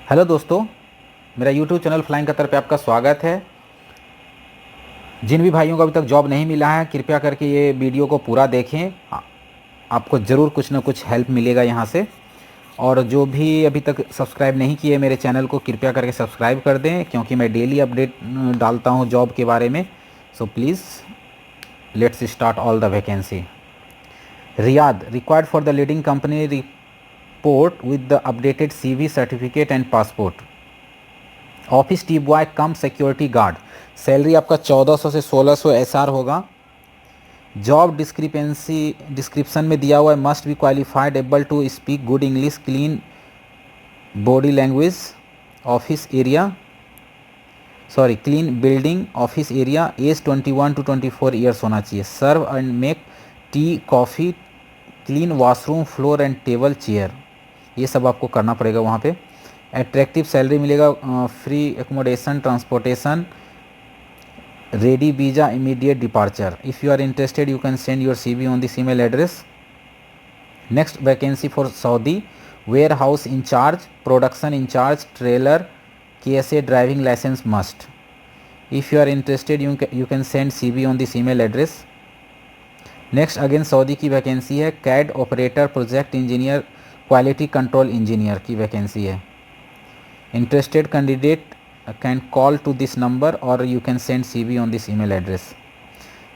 Hello दोस्तों, मेरा YouTube channel flying Qatar पे आपका स्वागत है। जिन भी भाइयों को अभी तक जॉब नहीं मिला है, कृपया करके ये वीडियो को पूरा देखें। आपको ज़रूर कुछ ना कुछ हेल्प मिलेगा यहाँ से। और जो भी अभी तक सब्सक्राइब नहीं किए मेरे चैनल को, कृपया करके सब्सक्राइब कर दें, क्योंकि मैं डेली अपडेट डालता हूँ जॉब के बारे में। So please let's start all the vacancy. Riyadh required for the leading company report with the updated CV certificate and passport. Office T boy come security guard. Salary आपका 1400 से 1600 SR होगा। Job description में दिया हुआ है, must be qualified, able to speak good English, clean body language, office area clean building, office area, age 21 to 24 years होना चाहिए। Serve and make tea coffee, clean washroom, floor and table chair, ये सब आपको करना पड़ेगा वहाँ पे। Attractive salary मिलेगा, free accommodation, transportation, ready visa, immediate departure. If you are interested you can send your CV on this email address. Next vacancy for Saudi, warehouse incharge, production incharge, trailer, KSA driving licence must. If you are interested you can send CV on this email address. Next again Saudi की vacancy है, CAD operator, project engineer, quality control engineer की vacancy है। Interested candidate can call to this number और you can send CV on this email address.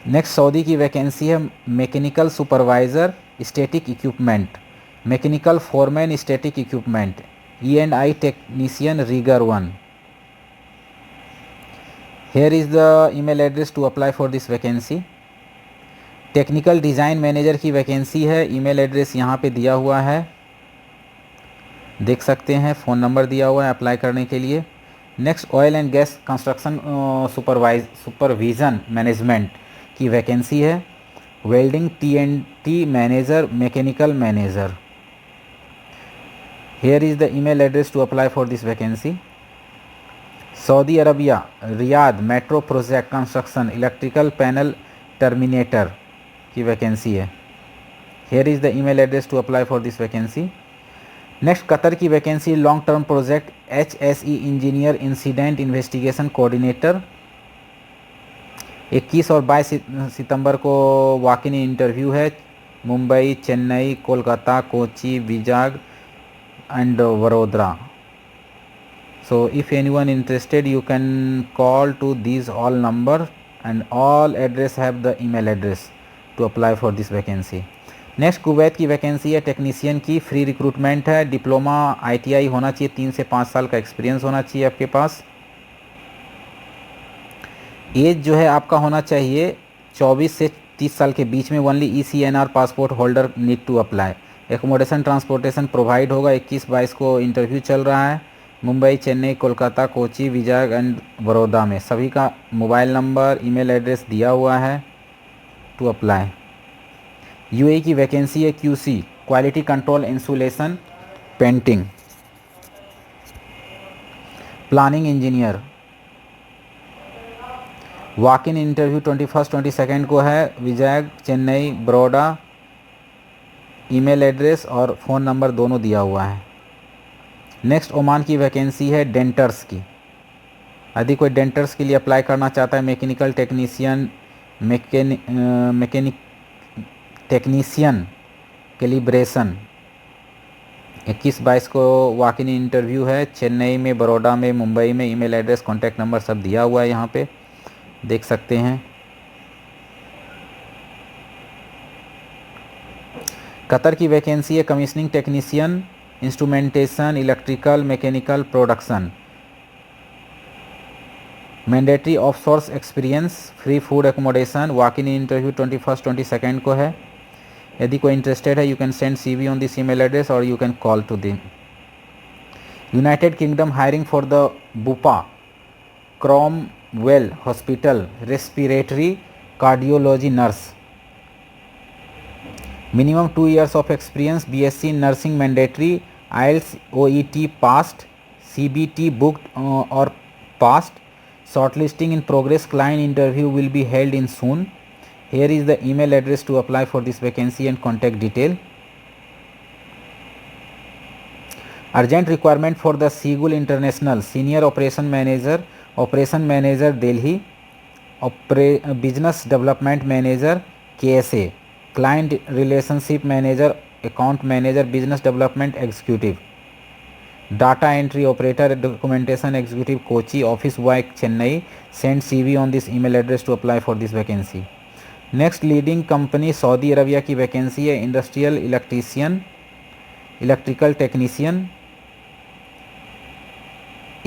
Next Saudi की vacancy है, mechanical supervisor, static equipment, mechanical foreman, static equipment, E&I technician, rigger 1। Here is the email address to apply for this vacancy. Technical design manager की vacancy है, email address यहाँ पे दिया हुआ है, देख सकते हैं, फ़ोन नंबर दिया हुआ है अप्लाई करने के लिए। Next oil and gas construction supervision management की वैकेंसी है, welding TNT manager, mechanical manager. Here is the email address to apply for this vacancy. Saudi Arabia Riyadh metro project construction, electrical panel terminator की vacancy है। Here is the email address to apply for this vacancy. Next Qatar की vacancy, long term project HSE engineer, incident investigation coordinator. 21 और 22 सितंबर को walk in interview है, Mumbai, Chennai, Kolkata, Kochi, Vizag and Vadodara. So if anyone interested you can call to this all number and all address have the email address to apply for this vacancy. Next Kuwait की vacancy है, technician की, free recruitment है, diploma ITI होना चाहिए, 3 से 5 साल का experience होना चाहिए आपके पास। एज जो है आपका होना चाहिए 24 से 30 साल के बीच में। Only ECNR passport holder need to apply. Accommodation transportation provide होगा। 21-22 को इंटरव्यू चल रहा है, मुंबई, चेन्नई, कोलकाता, कोची, विजाग एंड बड़ौदा में। सभी का मोबाइल नंबर, ईमेल एड्रेस दिया हुआ है टू अप्लाई। UAE की वैकेंसी है, QC quality control, insulation, painting, planning engineer. Walk in interview 21, 22 को है, विजय, चेन्नई, बड़ौदा। ईमेल एड्रेस और फ़ोन नंबर दोनों दिया हुआ है। नेक्स्ट ओमान की वैकेंसी है, डेंटर्स की। यदि कोई डेंटर्स के लिए अप्लाई करना चाहता है, mechanical technician, mechanic technician, calibration. 21-22 को वॉक इन इंटरव्यू है, चेन्नई में, बड़ौदा में, मुंबई में। ईमेल एड्रेस, कॉन्टैक्ट नंबर सब दिया हुआ है यहाँ पे, देख सकते हैं। कतर की वैकेंसी है, commissioning technician, instrumentation, electrical, mechanical, production. Mandatory of source experience, free food accommodation. Walk in interview 21, 22 को है। यदि कोई इंटरेस्टेड है you can send CV on this email address और you can call to them. United Kingdom hiring for the Bupa Cromwell hospital, respiratory cardiology nurse. Minimum 2 years of experience, BSc nursing mandatory, IELTS OET passed, CBT booked और passed. Shortlisting in progress, client interview will be held in soon. Here is the email address to apply for this vacancy and contact detail. Urgent requirement for the Seagull International senior operation manager Delhi, business development manager KSA, client relationship manager, account manager, business development executive, data entry operator, documentation executive Kochi, office boy Chennai. Send CV on this email address to apply for this vacancy. Next leading company Saudi Arabia की vacancy है, industrial electrician, electrical technician.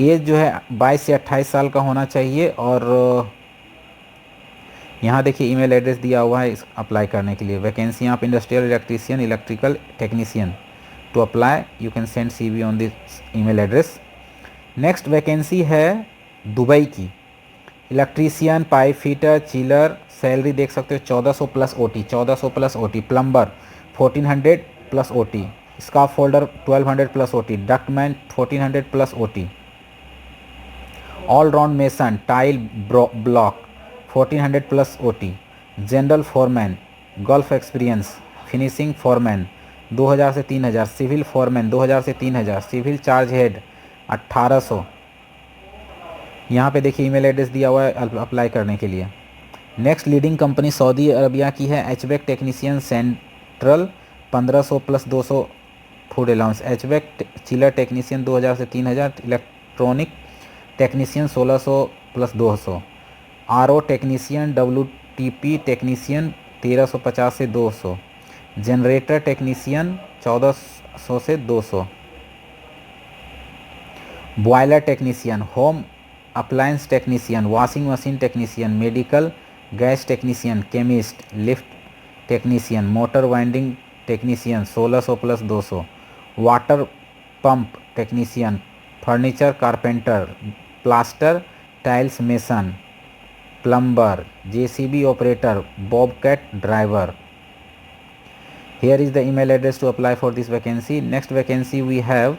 Age जो है 22 से 28 साल का होना चाहिए. और यहाँ देखिए ईमेल एड्रेस दिया हुआ है इस अप्लाई करने के लिए. वैकेंसी आप industrial electrician, electrical technician. To apply you can send CV on this email address. Next vacancy है दुबई की, electrician, pipe fitter, chiller. Salary देख सकते हो 1400 plus OT, 1400 plus OT. Plumber 1400 plus OT. Scaffolder 1200 plus OT. Ductman 1400 plus OT. All round mason, tile block 1400 plus OT. General foreman, Gulf experience, finishing foreman 2000 से 3000. Civil foreman 2000 से 3000. Civil charge head 1800. यहाँ पे देखिए email address दिया हुआ है apply करने के लिए. Next leading company Saudi Arabia की है, HVAC technician central 1500 plus 200 food allowance. HVAC chiller technician 2000 से 3000. Electronic technician 1600 plus 200. RO technician, WTP technician 1350 से 200. जनरेटर टेक्नीशियन 1400 से 200. Boiler technician, home appliance technician, washing machine technician, medical gas technician, chemist, lift technician, motor winding technician 1600 plus 200. Water pump technician, furniture carpenter, plaster tiles mason, plumber, JCB operator, Bobcat driver. Here is the email address to apply for this vacancy. Next vacancy we have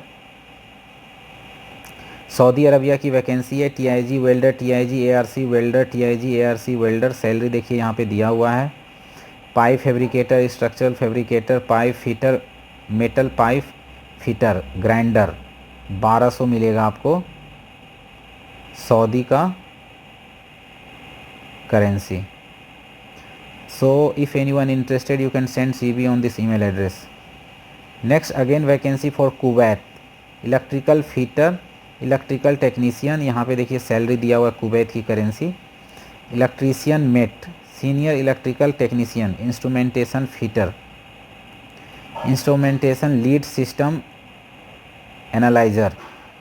Saudi Arabia की vacancy है, TIG welder, TIG ARC welder, TIG ARC welder. Salary देखिए यहाँ पे दिया हुआ है. Pipe fabricator, structural fabricator, pipe fitter, metal pipe fitter, grinder 1200 मिलेगा आपको सऊदी का currency. So if anyone interested you can send CV on this email address. Next again vacancy for Kuwait, electrical fitter, electrical technician. यहाँ पे देखिए salary दिया हुआ है Kuwait की currency. Electrician mate, senior electrical technician, instrumentation fitter, instrumentation lead system analyser,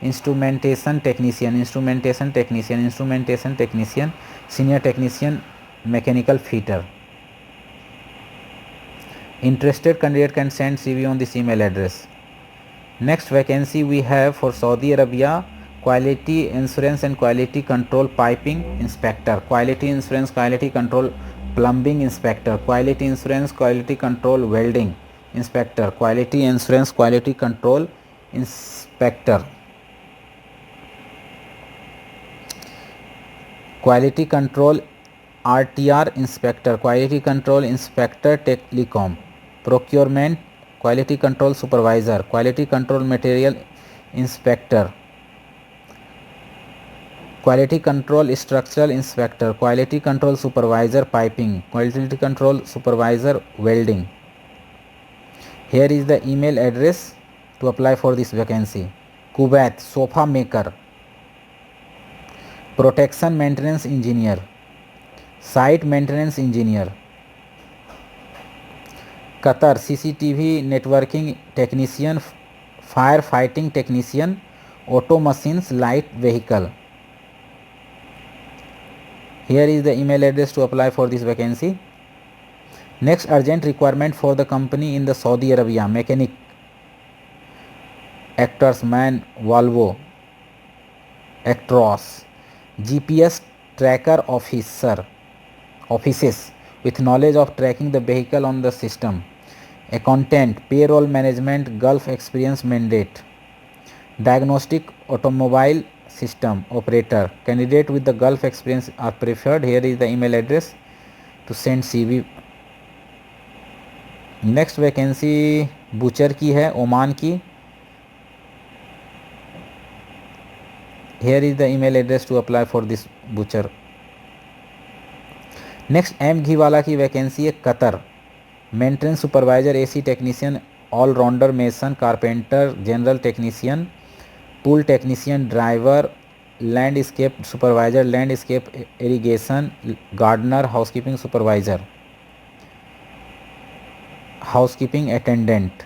instrumentation technician, instrumentation technician, instrumentation technician, senior technician, mechanical fitter. Interested candidate can send CV on this email address. Next vacancy we have for Saudi Arabia, quality insurance and quality control piping inspector, quality insurance, quality control plumbing inspector, quality insurance, quality control welding inspector, quality insurance, quality control inspector, quality control RTR inspector, quality control inspector telecom, procurement quality control supervisor, quality control material inspector, quality control structural inspector, quality control supervisor piping, quality control supervisor welding. Here is the email address to apply for this vacancy. Kuwait sofa maker, protection maintenance engineer, site maintenance engineer. Qatar CCTV networking technician, fire fighting technician, auto machines, light vehicle. Here is the email address to apply for this vacancy. Next urgent requirement for the company in the Saudi Arabia, mechanic, actors, man, Volvo, Actros, GPS tracker offices with knowledge of tracking the vehicle on the system, accountant, payroll management, Gulf experience mandate, diagnostic automobile system operator. Candidate with the Gulf experience are preferred. Here is the email address to send CV. Next vacancy butcher की है, Oman की. here is the email address to apply for this butcher. Next M Ghiwala की vacancy है Qatar, maintenance supervisor, AC technician, allrounder, mason, carpenter, general technician, pool technician, driver, landscape supervisor, landscape irrigation, gardener, housekeeping supervisor, housekeeping attendant.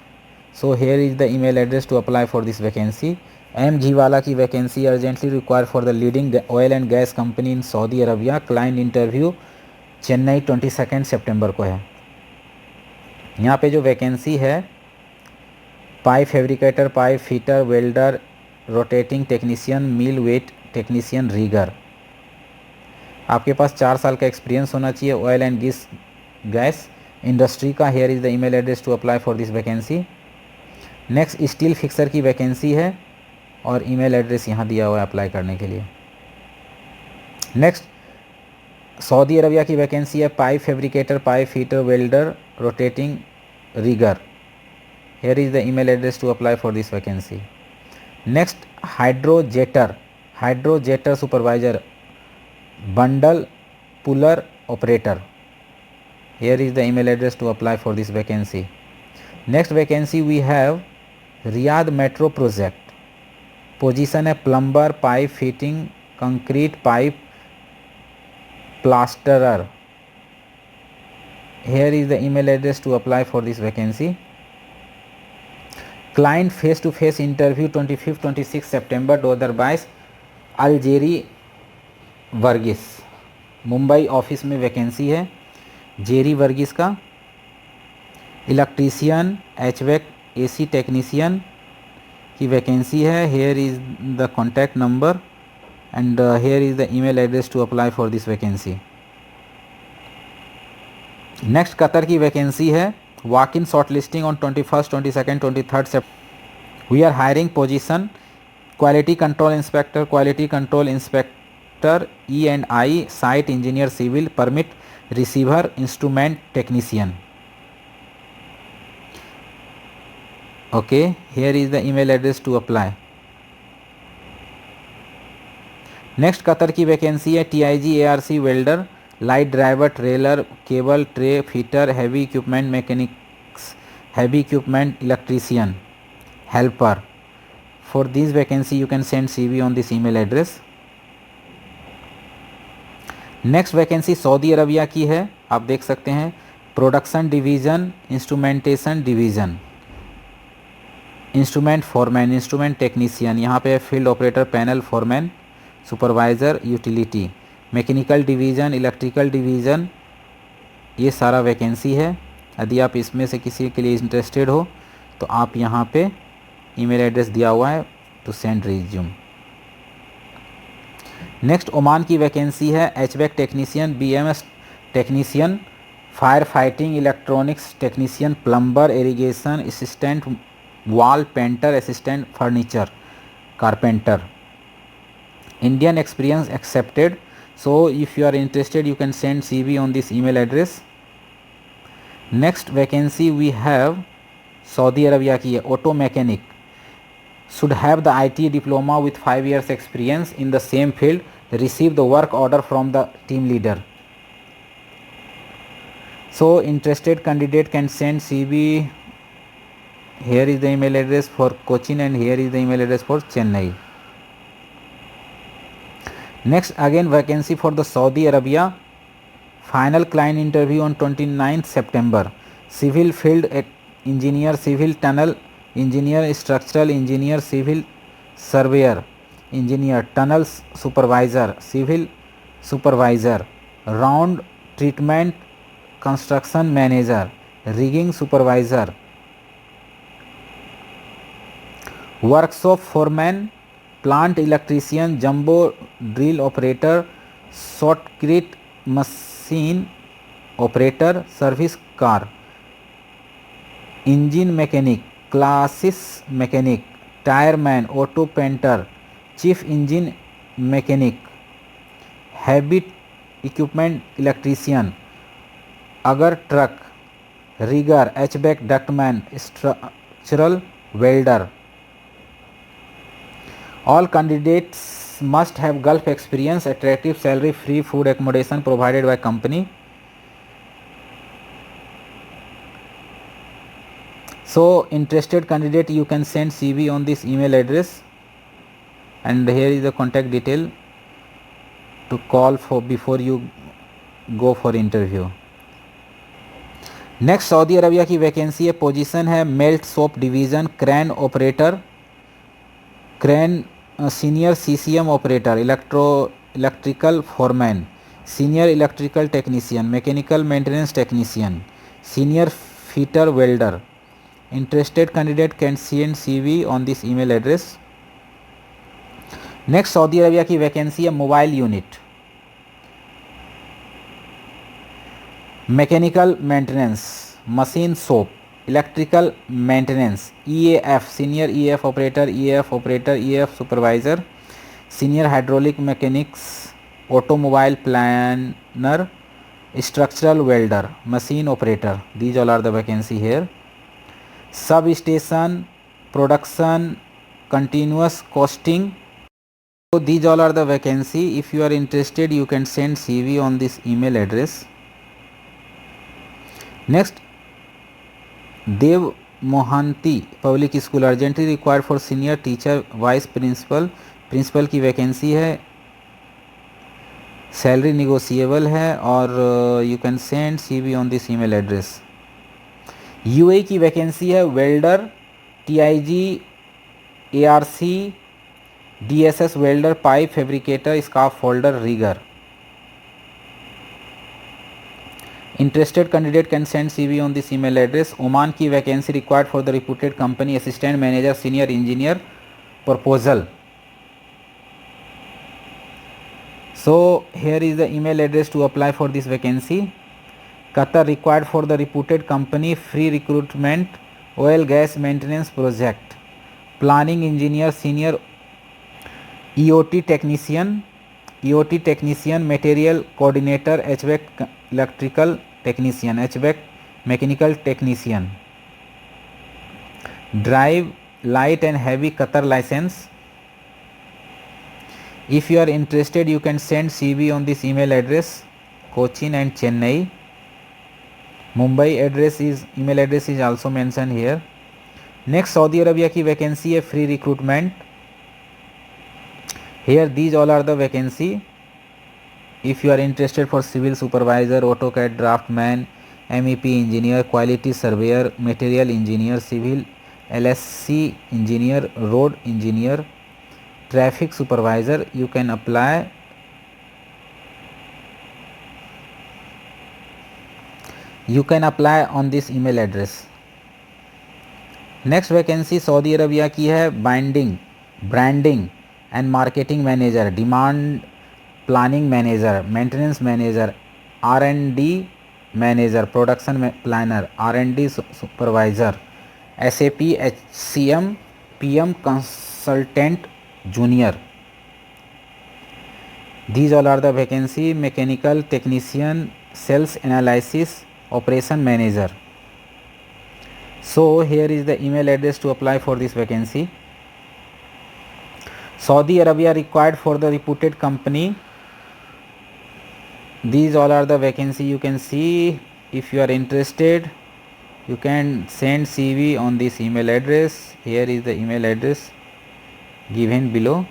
So here is the email address to apply for this vacancy. M Ghiwala की vacancy urgently require for the leading oil and gas company in Saudi Arabia. Client interview Chennai 22 सितंबर को है. यहाँ पे जो vacancy है pipe fabricator, pipe fitter, welder, rotating technician, millwright technician, rigger. आपके पास 4 साल का एक्सपीरियंस होना चाहिए ऑयल एंड गैस इंडस्ट्री का. Here is the email address to apply for this vacancy. Next steel fixer की वैकेंसी है और ईमेल एड्रेस यहाँ दिया हुआ है अप्लाई करने के लिए. नेक्स्ट सऊदी अरबिया की वैकेंसी है pipe fabricator, pipe fitter, welder, rotating, rigger. Here is the email address to apply for this vacancy. Next hydrojetter supervisor, bundle puller operator. Here is the email address to apply for this vacancy. Next vacancy we have Riyadh metro project. Position है plumber, pipe fitting, concrete pipe, plasterer. Here is the email address to apply for this vacancy. Client face to face interview 25-26 September 2022 अलजेरी Varghese. Mumbai office में vacancy है Jerry Varghese का. Electrician, HVAC, AC technician की vacancy है. Here is the contact number and here is the email address to apply for this vacancy. Next Qatar की vacancy है walk in shortlisting on 21, 22, 23 September. We are hiring position quality control inspector, quality control inspector, E&I, site engineer civil, permit receiver, instrument technician. Okay, here is the email address to apply. Next Qatar की vacancy है TIG ARC welder, light driver, trailer, cable tray fitter, heavy equipment mechanics, heavy equipment electrician, helper. For this vacancy you can send CV on this email address. Next vacancy Saudi Arabia की है, आप देख सकते हैं. Production division, instrumentation division, instrument foreman, instrument technician. यहाँ पे field operator, panel foreman, supervisor, utility, mechanical division, electrical division. ये सारा वैकेंसी है. यदि आप इसमें से किसी के लिए इंटरेस्टेड हो तो आप यहाँ पे ईमेल एड्रेस दिया हुआ है to send resume. Next Oman की वैकेंसी है HVAC technician, BMS technician, fire fighting, electronics technician, plumber, irrigation, assistant wall painter, assistant furniture, carpenter. Indian experience accepted. So if you are interested you can send CV on this email address. Next vacancy we have Saudi Arabia की है auto mechanic, should have the IT diploma with 5 years experience in the same field, receive the work order from the team leader. So interested candidate can send CV. Here is the email address for Cochin and here is the email address for Chennai. Next again vacancy for the Saudi Arabia. Final client interview on 29th September. Civil field engineer, civil tunnel engineer, structural engineer, civil surveyor engineer, tunnel supervisor, civil supervisor, round treatment construction manager, rigging supervisor, workshop foreman, plant electrician, jumbo drill operator, shotcrete machine operator, service car, engine mechanic, क्लासिस mechanic, tyre man, auto painter, chief engine mechanic, heavy equipment electrician, अगर truck, rigger, HVAC ductman, structural welder. All candidates must have Gulf experience, attractive salary, free food accommodation provided by company. So interested candidate, you can send CV on this email address, and here is the contact detail to call for before you go for interview. Next Saudi Arabia की vacancy है, position है melt shop division, crane operator, crane senior CCM operator, electrical foreman, senior electrical technician, mechanical maintenance technician, senior fitter welder. Interested candidate can send CV on this email address. Next Saudi Arabia की vacancy है mobile unit, mechanical maintenance, machine shop, electrical maintenance, EAF senior EAF operator, EAF operator, EAF supervisor, senior hydraulic mechanics, automobile planner, structural welder, machine operator. These all are the vacancy here. Substation, production, continuous costing. So these all are the vacancy. If you are interested, you can send CV on this email address. Next, Dev Mohanty Public School, urgently required for senior teacher, vice principal. Principal की vacancy है, salary negotiable है, और you can send CV on this email address. UAE की vacancy है welder, TIG, ARC, DSS welder, pipe fabricator, scaffolder, rigger. Interested candidate can send CV on this email address. Oman की vacancy required for the reputed company, assistant manager, senior engineer, proposal. So here is the email address to apply for this vacancy. Qatar required for the reputed company, free recruitment, oil gas maintenance project, planning engineer, senior EOT technician, material coordinator, HVAC electrical technician, HVAC mechanical technician, drive light and heavy Qatar license. If you are interested, you can send CV on this email address. Cochin and Chennai. Mumbai email address is also mentioned here. Next, Saudi Arabia की vacancy है free recruitment. Here these all are the vacancy. If you are interested for civil supervisor, AutoCAD draftsman, MEP engineer, quality surveyor, material engineer, civil LSC engineer, road engineer, traffic supervisor, you can apply. You can apply on this email address. Next vacancy Saudi Arabia की है branding and marketing manager, demand planning manager, maintenance manager, R&D manager, production planner, R&D supervisor, SAP HCM PM consultant junior. These all are the vacancy. Mechanical technician, sales analysis, operation manager. So here is the email address to apply for this vacancy. Saudi Arabia required for the reputed company. These all are the vacancy. You can see. If you are interested, you can send CV on this email address. Here is the email address given below.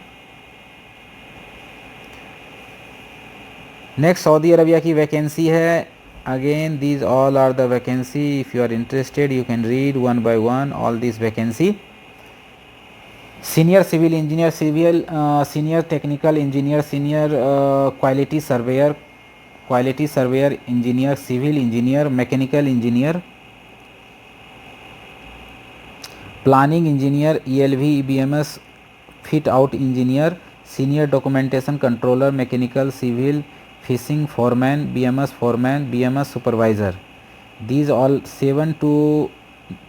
Next Saudi Arabia की vacancy है. Again these all are the vacancy. If you are interested, you can read one by one all these vacancy. Senior civil engineer, senior technical engineer, senior quality surveyor engineer, civil engineer, mechanical engineer, planning engineer, ELV BMS fit out engineer, senior documentation controller, mechanical, civil, fishing foreman, BMS supervisor. These all 7 to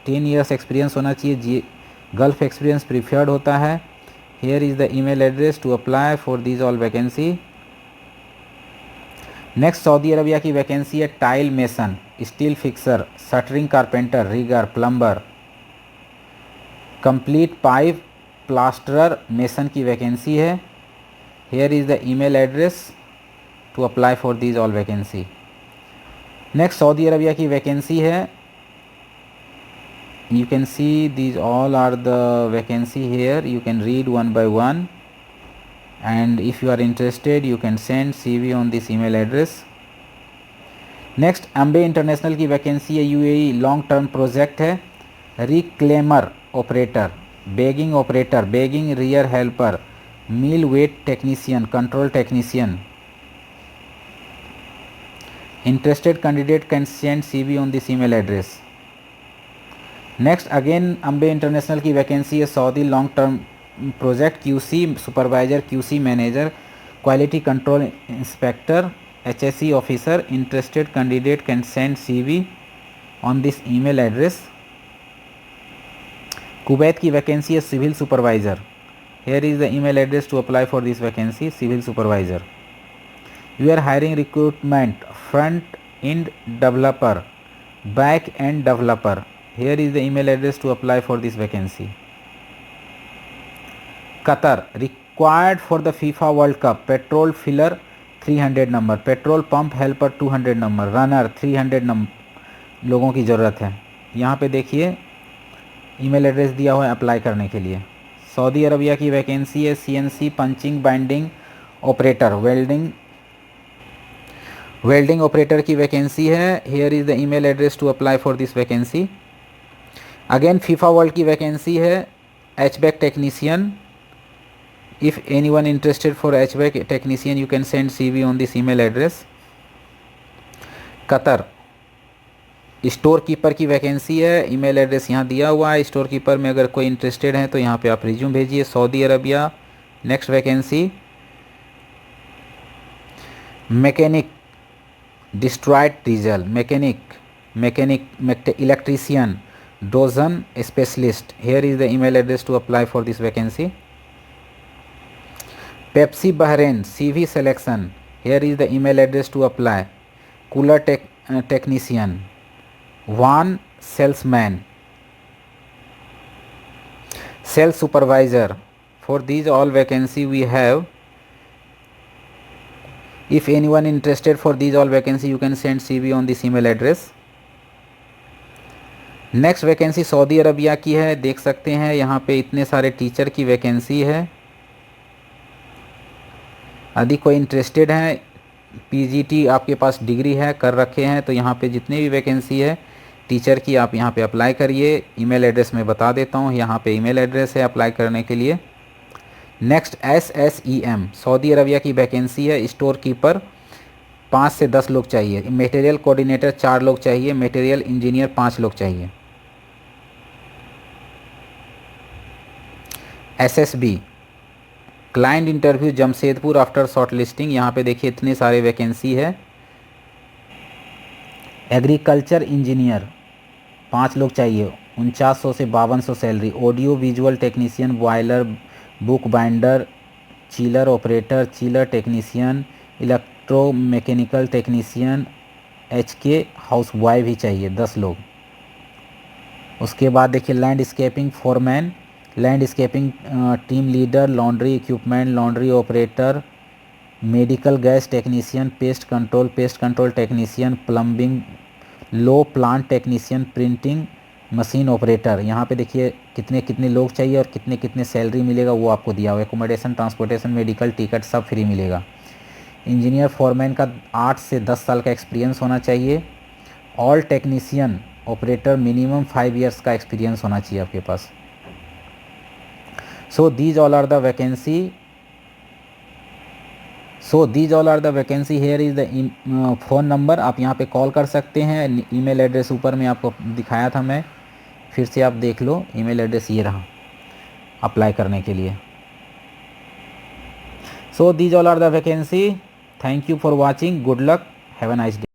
10 years experience होना चाहिए. Gulf experience preferred होता है. Here is the email address to apply for these all vacancy. Next Saudi Arabia की vacancy है tile mason, steel fixer, shuttering carpenter, rigger, plumber, complete pipe plasterer mason की vacancy है. here is the email address to apply for these all vacancy. Next Saudi Arabia की vacancy है, you can see these all are the vacancy here, you can read one by one, and if you are interested you can send CV on this email address. Next Ambe international की vacancy है, UAE long term project है, reclaimer operator, bagging operator, bagging rear helper, millwright technician, control technician. Interested candidate can send CV on this email address. Next again Ambe international की vacancy है, Saudi long term project, QC supervisor, QC manager, quality control inspector, HSE officer. Interested candidate can send CV on this email address. Kuwait की vacancy है, civil supervisor. Here is the email address to apply for this vacancy, civil supervisor. You are hiring recruitment front end developer, back end developer. Here is the email address to apply for this vacancy. Qatar required for the FIFA World Cup, petrol filler 300 number, petrol pump helper 200 number, runner 300 लोगों की ज़रूरत है. यहाँ पे देखिए email address दिया हुआ है अप्लाई करने के लिए. सऊदी अरबिया की वैकेंसी है, CNC punching binding operator, welding operator की वैकेंसी है. Here is the email address to apply for this vacancy. Again FIFA world की वैकेंसी है, HVAC technician. If any one interested for HVAC technician you can send CV on this email address. Qatar storekeeper की vacancy है, email address यहाँ दिया हुआ है. Store keeper में अगर कोई इंटरेस्टेड है तो यहाँ पे आप रिज्यूम भेजिए. Saudi Arabia. Next vacancy mechanic, destroyed diesel, mechanic electrician, dozen specialist. Here is the email address to apply for this vacancy. Pepsi Bahrain CV selection. Here is the email address to apply. Cooler technician, van salesman, sales supervisor. For these all vacancy we have. If anyone interested for these all vacancy you can send CV on this email address. Next vacancy Saudi Arabia की है, देख सकते हैं यहाँ पे इतने सारे teacher की वैकेंसी है. यदि कोई इंटरेस्टेड है, PGT आपके पास डिग्री है, कर रखे हैं, तो यहाँ पे जितने भी वैकेंसी है टीचर की आप यहाँ पे अप्लाई करिए. ईमेल एड्रेस मैं बता देता हूँ, यहाँ पे ईमेल एड्रेस है अप्लाई करने के लिए. नेक्स्ट SSEM सऊदी अरबिया की वैकेंसी है, स्टोर कीपर 5 से 10 लोग चाहिए, मटेरियल कोऑर्डिनेटर 4 लोग चाहिए, मटेरियल इंजीनियर 5 लोग चाहिए. SSB client interview Jamshedpur after short listing. यहाँ पे देखिए इतने सारे वैकेंसी है. एग्रीकल्चर इंजीनियर 5 लोग चाहिए, 4900 से 5200 salary. Audio visual technician, boiler, book binder, chiller operator, chiller technician, electro mechanical technician, HK house boy भी चाहिए 10 लोग. उसके बाद देखिए landscaping foreman, landscaping team leader, laundry equipment, laundry operator, medical gas technician, pest control technician, plumbing, low plant technician, printing machine operator. यहाँ पे देखिए कितने लोग चाहिए और कितने सैलरी मिलेगा वो आपको दिया हुआ है. एकोमोडेशन, ट्रांसपोर्टेशन, मेडिकल, टिकट सब फ्री मिलेगा. इंजीनियर फॉरमैन का 8 से 10 साल का एक्सपीरियंस होना चाहिए. All technician operator minimum 5 years का एक्सपीरियंस होना चाहिए आपके पास. So these all are the vacancy. Here is the phone number. आप यहाँ पे कॉल कर सकते हैं. ईमेल एड्रेस ऊपर में आपको दिखाया था मैं, फिर से आप देख लो. ईमेल एड्रेस ये रहा अप्लाई करने के लिए. So these all are the vacancy. Thank you for watching. Good luck. Have a nice day.